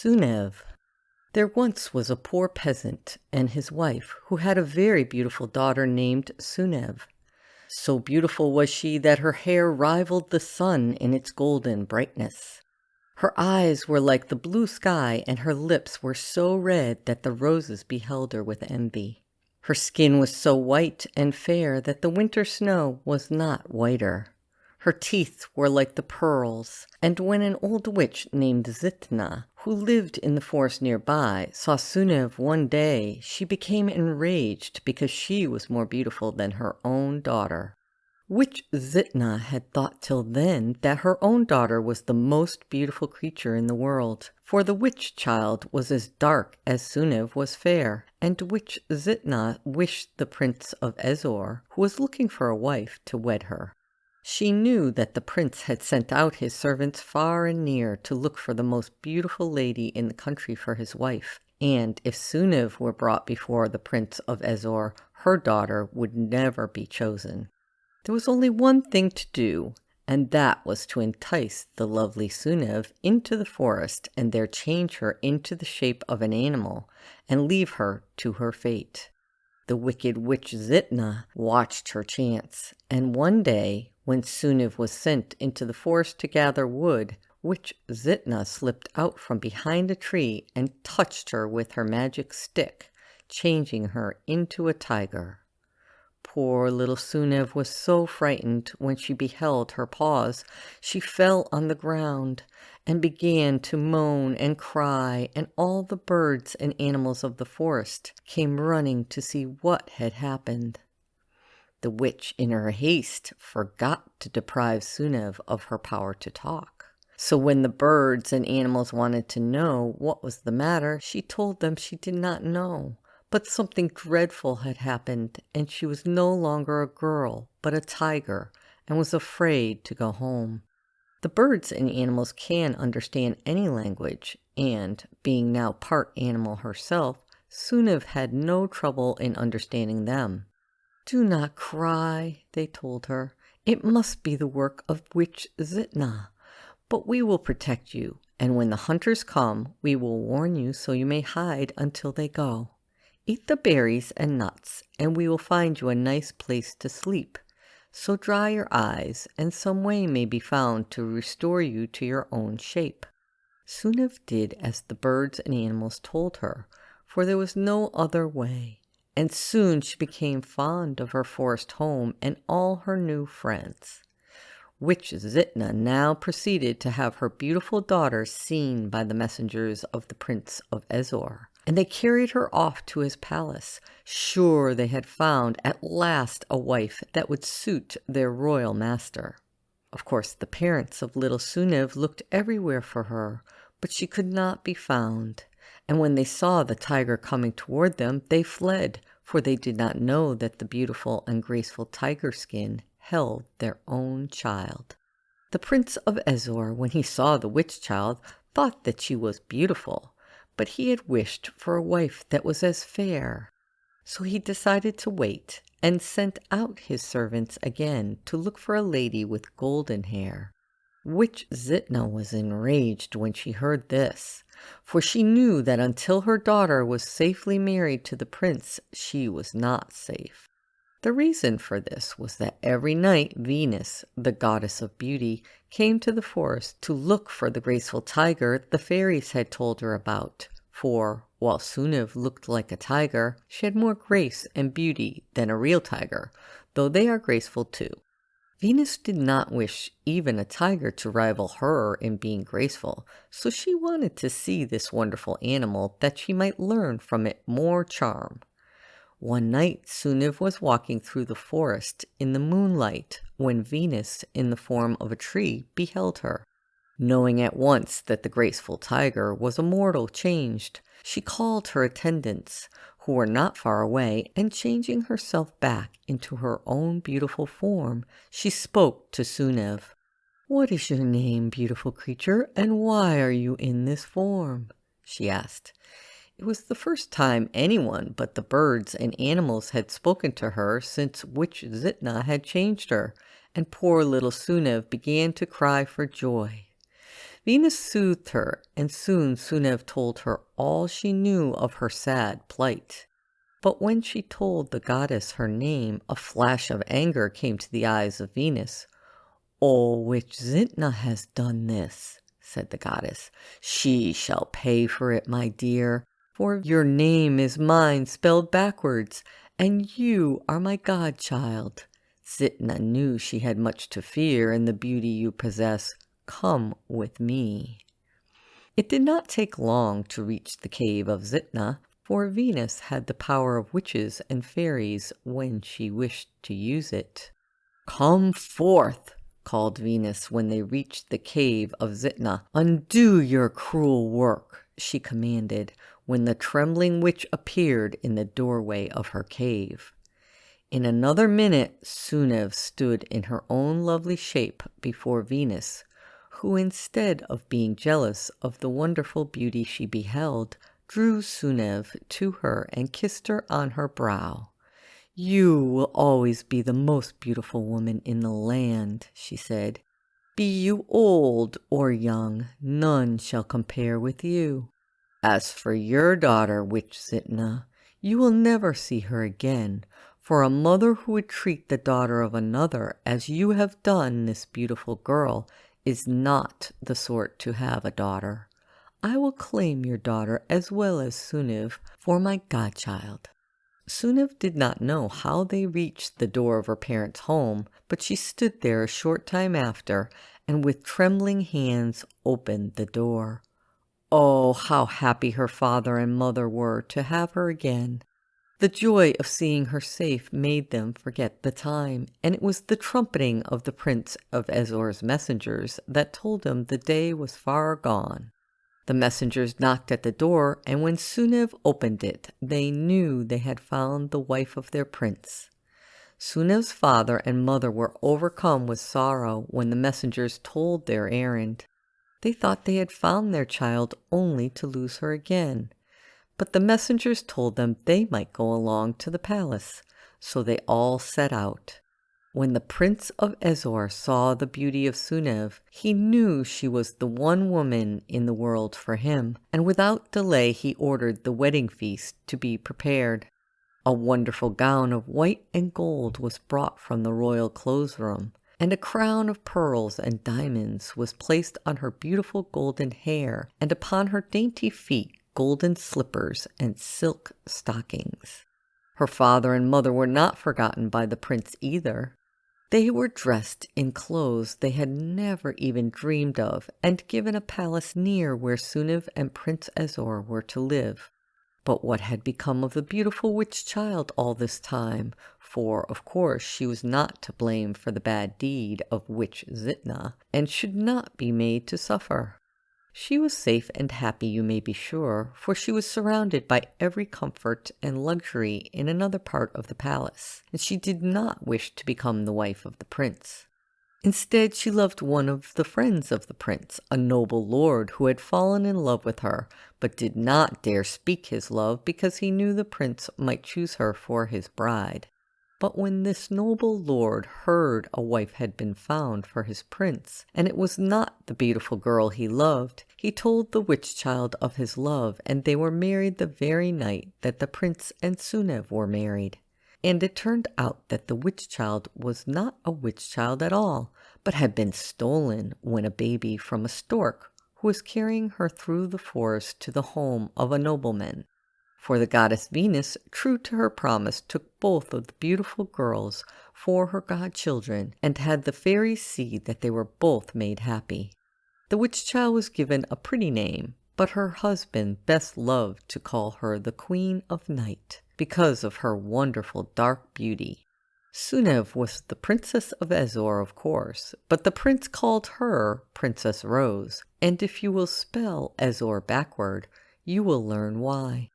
Sunev. There once was a poor peasant and his wife who had a very beautiful daughter named Sunev. So beautiful was she that her hair rivaled the sun in its golden brightness. Her eyes were like the blue sky, and her lips were so red that the roses beheld her with envy. Her skin was so white and fair that the winter snow was not whiter. Her teeth were like the pearls, and when an old witch named Zitna, who lived in the forest nearby, saw Sunev one day, she became enraged because she was more beautiful than her own daughter. Witch Zitna had thought till then that her own daughter was the most beautiful creature in the world, for the witch child was as dark as Sunev was fair, and witch Zitna wished the Prince of Ezor, who was looking for a wife, to wed her. She knew that the prince had sent out his servants far and near to look for the most beautiful lady in the country for his wife, and if Sunev were brought before the Prince of Ezor, her daughter would never be chosen. There was only one thing to do, and that was to entice the lovely Sunev into the forest and there change her into the shape of an animal and leave her to her fate. The wicked witch Zitna watched her chance, and one day, when Sunev was sent into the forest to gather wood, witch Zitna slipped out from behind a tree and touched her with her magic stick, changing her into a tiger. Poor little Sunev was so frightened when she beheld her paws, she fell on the ground and began to moan and cry, and all the birds and animals of the forest came running to see what had happened. The witch, in her haste, forgot to deprive Sunev of her power to talk. So when the birds and animals wanted to know what was the matter, she told them she did not know, but something dreadful had happened, and she was no longer a girl, but a tiger, and was afraid to go home. The birds and animals can understand any language, and, being now part animal herself, Sunev had no trouble in understanding them. "Do not cry," they told her. "It must be the work of witch Zitna. But we will protect you, and when the hunters come, we will warn you so you may hide until they go. Eat the berries and nuts, and we will find you a nice place to sleep. So dry your eyes, and some way may be found to restore you to your own shape." Sunev did as the birds and animals told her, for there was no other way, and soon she became fond of her forest home and all her new friends. Witch Zitna now proceeded to have her beautiful daughter seen by the messengers of the Prince of Ezor, and they carried her off to his palace, sure they had found at last a wife that would suit their royal master. Of course, the parents of little Sunev looked everywhere for her, but she could not be found, and when they saw the tiger coming toward them, they fled, for they did not know that the beautiful and graceful tiger skin held their own child. The Prince of Ezor, when he saw the witch child, thought that she was beautiful, but he had wished for a wife that was as fair. So he decided to wait, and sent out his servants again to look for a lady with golden hair. Witch Zitna was enraged when she heard this, for she knew that until her daughter was safely married to the prince, she was not safe. The reason for this was that every night Venus, the goddess of beauty, came to the forest to look for the graceful tiger the fairies had told her about, for, while Sunev looked like a tiger, she had more grace and beauty than a real tiger, though they are graceful too. Venus did not wish even a tiger to rival her in being graceful, so she wanted to see this wonderful animal that she might learn from it more charm. One night Sunev was walking through the forest in the moonlight when Venus, in the form of a tree, beheld her. Knowing at once that the graceful tiger was a mortal changed, she called her attendants, who were not far away, and changing herself back into her own beautiful form, she spoke to Sunev. "What is your name, beautiful creature, and why are you in this form?" she asked. It was the first time anyone but the birds and animals had spoken to her since witch Zitna had changed her, and poor little Sunev began to cry for joy. Venus soothed her, and soon Sunev told her all she knew of her sad plight. But when she told the goddess her name, a flash of anger came to the eyes of Venus. "Oh, witch Zitna has done this," said the goddess. "She shall pay for it, my dear, for your name is mine spelled backwards, and you are my godchild. Zitna knew she had much to fear in the beauty you possess. Come with me." It did not take long to reach the cave of Zitna, for Venus had the power of witches and fairies when she wished to use it. "Come forth," called Venus when they reached the cave of Zitna. "Undo your cruel work," she commanded when the trembling witch appeared in the doorway of her cave. In another minute Sunev stood in her own lovely shape before Venus, who, instead of being jealous of the wonderful beauty she beheld, drew Sunev to her and kissed her on her brow. "You will always be the most beautiful woman in the land," she said. "Be you old or young, none shall compare with you. As for your daughter, witch Zitna, you will never see her again, for a mother who would treat the daughter of another as you have done this beautiful girl is not the sort to have a daughter. I will claim your daughter as well as Sunev for my godchild." Sunev did not know how they reached the door of her parents' home, but she stood there a short time after, and with trembling hands opened the door. Oh, how happy her father and mother were to have her again. The joy of seeing her safe made them forget the time, and it was the trumpeting of the Prince of Ezor's messengers that told them the day was far gone. The messengers knocked at the door, and when Sunev opened it, they knew they had found the wife of their prince. Sunev's father and mother were overcome with sorrow when the messengers told their errand. They thought they had found their child only to lose her again. But the messengers told them they might go along to the palace, so they all set out. When the Prince of Ezor saw the beauty of Sunev, he knew she was the one woman in the world for him, and without delay he ordered the wedding feast to be prepared. A wonderful gown of white and gold was brought from the royal clothes room, and a crown of pearls and diamonds was placed on her beautiful golden hair, and upon her dainty feet golden slippers and silk stockings. Her father and mother were not forgotten by the prince either. They were dressed in clothes they had never even dreamed of, and given a palace near where Sunev and Prince Ezor were to live. But what had become of the beautiful witch child all this time? For, of course, she was not to blame for the bad deed of witch Zitna, and should not be made to suffer. She was safe and happy, you may be sure, for she was surrounded by every comfort and luxury in another part of the palace, and she did not wish to become the wife of the prince. Instead, she loved one of the friends of the prince, a noble lord who had fallen in love with her, but did not dare speak his love because he knew the prince might choose her for his bride. But when this noble lord heard a wife had been found for his prince, and it was not the beautiful girl he loved, he told the witch child of his love, and they were married the very night that the prince and Sunev were married. And it turned out that the witch child was not a witch child at all, but had been stolen when a baby from a stork, who was carrying her through the forest to the home of a nobleman. For the goddess Venus, true to her promise, took both of the beautiful girls for her godchildren, and had the fairies see that they were both made happy. The witch child was given a pretty name, but her husband best loved to call her the Queen of Night, because of her wonderful dark beauty. Sunev was the Princess of Ezor, of course, but the prince called her Princess Rose, and if you will spell Ezor backward, you will learn why.